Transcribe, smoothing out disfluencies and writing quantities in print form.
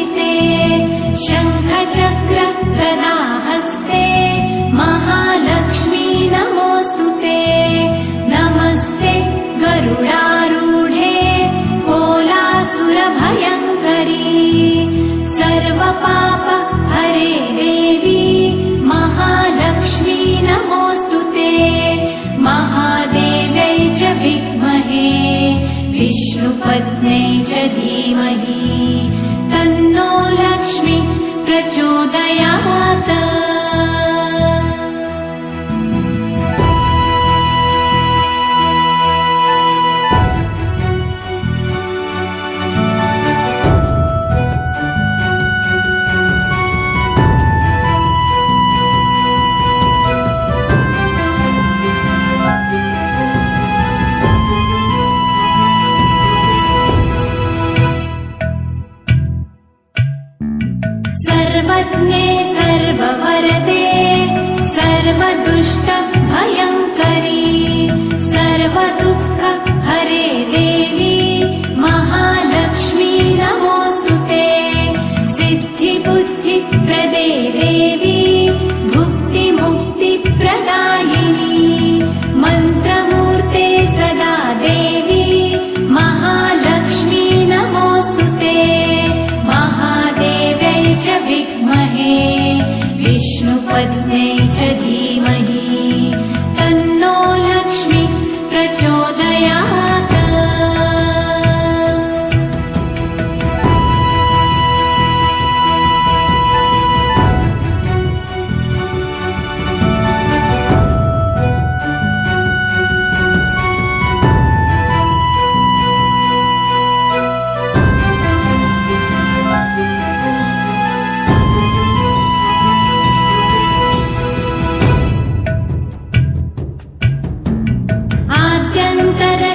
पूजिते शङ्खचक्र गदाहस्ते महालक्ष्मी नमोऽस्तुते नमस्ते गरुडारूढे कोलासुरभयङ्करी सर्वपाप हरे देवी महालक्ष्मी नमोऽस्तुते महादेव्यै च विद्महे विष्णुपत्न्यै च धीमहि तन्नो लक्ष्मी प्रचोदयात्। सर्वज्ञे सर्ववरदे सर्वदुष्ट भयङ्करी सर्वदुःख हरे देवी महालक्ष्मी नमोऽस्तुते सिद्धिबुद्धिप्रदे देवी भुक्तिमुक्तिप्रदायिनी मन्त्रमूर्ते सदा देवी महालक्ष्मी नमोऽस्तुते महादेव्यै च विद्महे विष्णुपत्न्यै च धीमहि तन्नो लक्ष्मी प्रचोदयात्। आद्यन्तरा